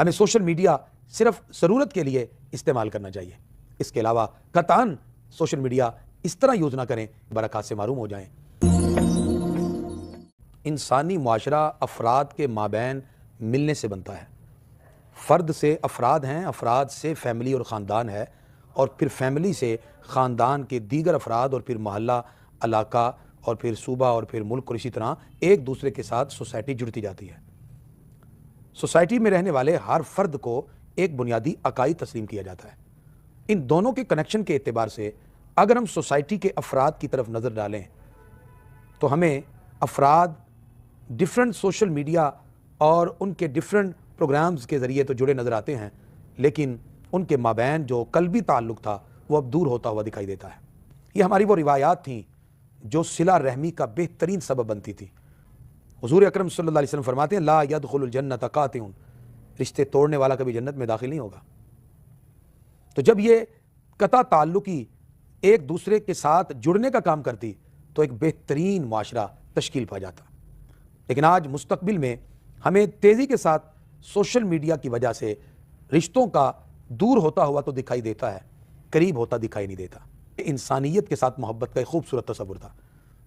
ہمیں social media صرف ضرورت کے لیے استعمال کرنا چاہیے، اس کے علاوہ قطعاً سوشل میڈیا اس طرح یوز نہ کریں برکات سے محروم ہو جائیں۔ انسانی معاشرہ افراد کے مابین ملنے سے بنتا ہے، فرد سے افراد ہیں، افراد سے فیملی اور خاندان ہے، اور پھر فیملی سے خاندان کے دیگر افراد، اور پھر محلہ، علاقہ، اور پھر صوبہ، اور پھر ملک، اور اسی طرح ایک دوسرے کے ساتھ سوسائٹی جڑتی جاتی ہے۔ سوسائٹی میں رہنے والے ہر فرد کو ایک بنیادی عقائد تسلیم کیا جاتا ہے۔ ان دونوں کے کنیکشن کے اعتبار سے اگر ہم سوسائٹی کے افراد کی طرف نظر ڈالیں تو ہمیں افراد ڈیفرنٹ سوشل میڈیا اور ان کے ڈیفرنٹ پروگرامز کے ذریعے تو جڑے نظر آتے ہیں، لیکن ان کے مابین جو قلبی تعلق تھا وہ اب دور ہوتا ہوا دکھائی دیتا ہے۔ یہ ہماری وہ روایات تھیں جو صلہ رحمی کا بہترین سبب بنتی تھی۔ حضور اکرم صلی اللہ علیہ وسلم فرماتے ہیں لا يدخل الجنت قاطع، رشتے توڑنے والا کبھی جنت میں داخل نہیں ہوگا۔ تو جب یہ قطع تعلقی ایک دوسرے کے ساتھ جڑنے کا کام کرتی تو ایک بہترین معاشرہ تشکیل پا جاتا، لیکن آج مستقبل میں ہمیں تیزی کے ساتھ سوشل میڈیا کی وجہ سے رشتوں کا دور ہوتا ہوا تو دکھائی دیتا ہے، قریب ہوتا دکھائی نہیں دیتا۔ انسانیت کے ساتھ محبت کا ایک خوبصورت تصور تھا۔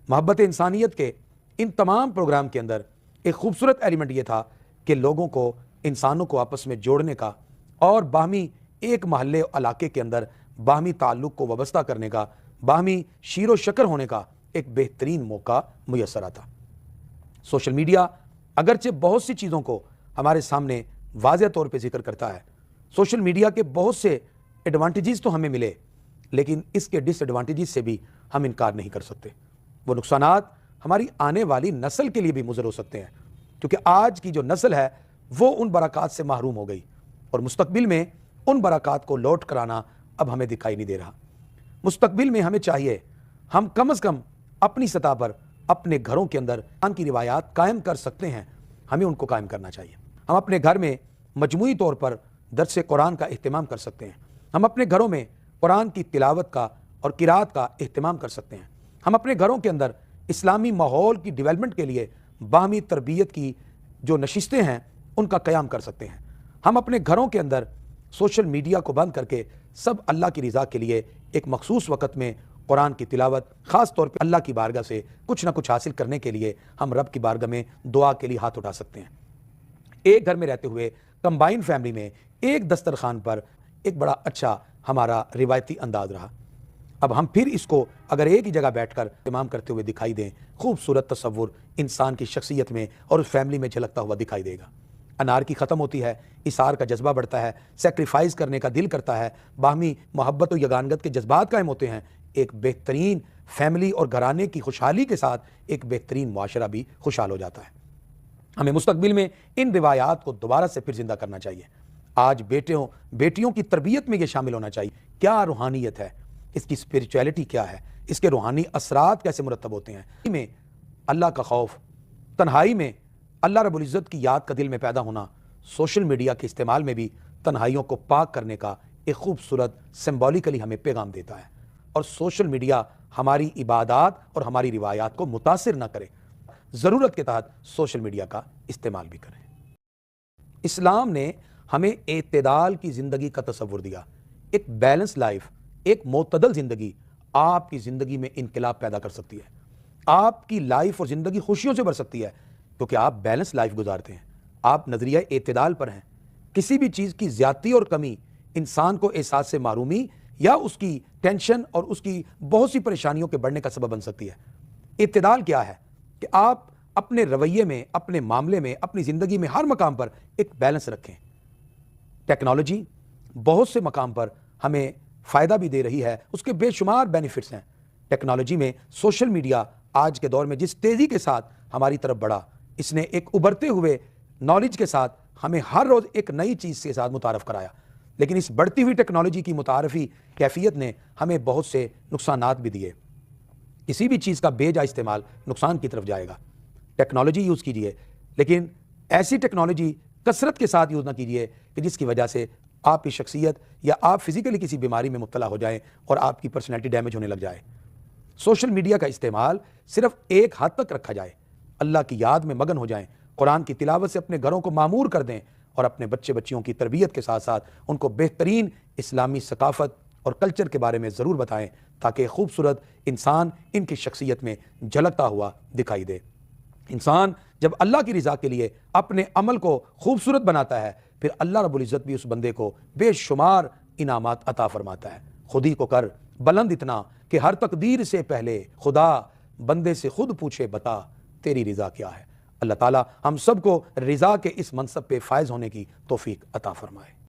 محبت انسانیت کے ان تمام پروگرام کے اندر ایک خوبصورت ایلیمنٹ یہ تھا کہ لوگوں کو، انسانوں کو آپس میں جوڑنے کا اور باہمی ایک محلے علاقے کے اندر باہمی تعلق کو وابستہ کرنے کا، باہمی شیر و شکر ہونے کا ایک بہترین موقع میسر آتا۔ سوشل میڈیا اگرچہ بہت سی چیزوں کو ہمارے سامنے واضح طور پہ ذکر کرتا ہے، سوشل میڈیا کے بہت سے ایڈوانٹیجز تو ہمیں ملے، لیکن اس کے ڈس ایڈوانٹیجز سے بھی ہم انکار نہیں کر سکتے۔ وہ نقصانات ہماری آنے والی نسل کے لیے بھی مضر ہو سکتے ہیں، کیونکہ آج کی جو نسل ہے وہ ان برکات سے محروم ہو گئی، اور مستقبل میں ان برکات کو لوٹ کرانا اب ہمیں دکھائی نہیں دے رہا۔ مستقبل میں ہمیں چاہیے ہم کم از کم اپنی سطح پر اپنے گھروں کے اندر قرآن کی روایات قائم کر سکتے ہیں، ہمیں ان کو قائم کرنا چاہیے۔ ہم اپنے گھر میں مجموعی طور پر درس قرآن کا اہتمام کر سکتے ہیں، ہم اپنے گھروں میں قرآن کی تلاوت کا اور قرات کا اہتمام کر سکتے ہیں، ہم اپنے گھروں کے اندر اسلامی ماحول کی ڈیولپمنٹ کے لیے باہمی تربیت کی جو نشستیں ہیں ان کا قیام کر سکتے ہیں۔ ہم اپنے گھروں کے اندر سوشل میڈیا کو بند کر کے سب اللہ کی رضا کے لیے ایک مخصوص وقت میں قرآن کی تلاوت، خاص طور پہ اللہ کی بارگاہ سے کچھ نہ کچھ حاصل کرنے کے لیے ہم رب کی بارگاہ میں دعا کے لیے ہاتھ اٹھا سکتے ہیں۔ ایک گھر میں رہتے ہوئے کمبائن فیملی میں ایک دسترخوان پر ایک بڑا اچھا ہمارا روایتی انداز رہا۔ اب ہم پھر اس کو اگر ایک ہی جگہ بیٹھ کر اہتمام کرتے ہوئے دکھائی دیں، خوبصورت تصور انسان کی شخصیت میں اور اس فیملی میں جھلکتا ہوا دکھائی دے گا۔ انار کی ختم ہوتی ہے، اثار کا جذبہ بڑھتا ہے، سیکریفائز کرنے کا دل کرتا ہے، باہمی محبت و یگانگت کے جذبات قائم ہوتے ہیں، ایک بہترین فیملی اور گھرانے کی خوشحالی کے ساتھ ایک بہترین معاشرہ بھی خوشحال ہو جاتا ہے۔ ہمیں مستقبل میں ان روایات کو دوبارہ سے پھر زندہ کرنا چاہیے۔ آج بیٹیوں کی تربیت میں یہ شامل ہونا چاہیے، کیا روحانیت ہے، اس کی اسپرچویلٹی کیا ہے، اس کے روحانی اثرات کیسے مرتب ہوتے ہیں۔ میں اللہ کا خوف، تنہائی میں اللہ رب العزت کی یاد کا دل میں پیدا ہونا، سوشل میڈیا کے استعمال میں بھی تنہائیوں کو پاک کرنے کا ایک خوبصورت سمبولیکلی ہمیں پیغام دیتا ہے۔ اور سوشل میڈیا ہماری عبادات اور ہماری روایات کو متاثر نہ کرے، ضرورت کے تحت سوشل میڈیا کا استعمال بھی کریں۔ اسلام نے ہمیں اعتدال کی زندگی کا تصور دیا، ایک بیلنس لائف، ایک معتدل زندگی آپ کی زندگی میں انقلاب پیدا کر سکتی ہے، آپ کی لائف اور زندگی خوشیوں سے بھر سکتی ہے، کیونکہ آپ بیلنس لائف گزارتے ہیں، آپ نظریہ اعتدال پر ہیں۔ کسی بھی چیز کی زیادتی اور کمی انسان کو احساس سے محرومی یا اس کی ٹینشن اور اس کی بہت سی پریشانیوں کے بڑھنے کا سبب بن سکتی ہے۔ اعتدال کیا ہے کہ آپ اپنے رویے میں، اپنے معاملے میں، اپنی زندگی میں ہر مقام پر ایک بیلنس رکھیں۔ ٹیکنالوجی بہت سے مقام پر ہمیں فائدہ بھی دے رہی ہے، اس کے بے شمار بینیفٹس ہیں۔ ٹیکنالوجی میں سوشل میڈیا آج کے دور میں جس تیزی کے ساتھ ہماری طرف بڑھا، اس نے ایک ابھرتے ہوئے نالج کے ساتھ ہمیں ہر روز ایک نئی چیز کے ساتھ متعارف کرایا، لیکن اس بڑھتی ہوئی ٹیکنالوجی کی متعارفی کیفیت نے ہمیں بہت سے نقصانات بھی دیے۔ کسی بھی چیز کا بے جا استعمال نقصان کی طرف جائے گا۔ ٹیکنالوجی یوز کیجئے، لیکن ایسی ٹیکنالوجی کثرت کے ساتھ یوز نہ کیجئے کہ جس کی وجہ سے آپ کی شخصیت یا آپ فزیکلی کسی بیماری میں مبتلا ہو جائیں اور آپ کی پرسنالٹی ڈیمیج ہونے لگ جائے۔ سوشل میڈیا کا استعمال صرف ایک حد تک رکھا جائے، اللہ کی یاد میں مگن ہو جائیں، قرآن کی تلاوت سے اپنے گھروں کو معمور کر دیں، اور اپنے بچے بچیوں کی تربیت کے ساتھ ساتھ ان کو بہترین اسلامی ثقافت اور کلچر کے بارے میں ضرور بتائیں تاکہ خوبصورت انسان ان کی شخصیت میں جھلکتا ہوا دکھائی دے۔ انسان جب اللہ کی رضا کے لیے اپنے عمل کو خوبصورت بناتا ہے پھر اللہ رب العزت بھی اس بندے کو بے شمار انعامات عطا فرماتا ہے۔ خود ہی کو کر بلند اتنا کہ ہر تقدیر سے پہلے خدا بندے سے خود پوچھے بتا تیری رضا کیا ہے۔ اللہ تعالی ہم سب کو رضا کے اس منصب پہ فائز ہونے کی توفیق عطا فرمائے۔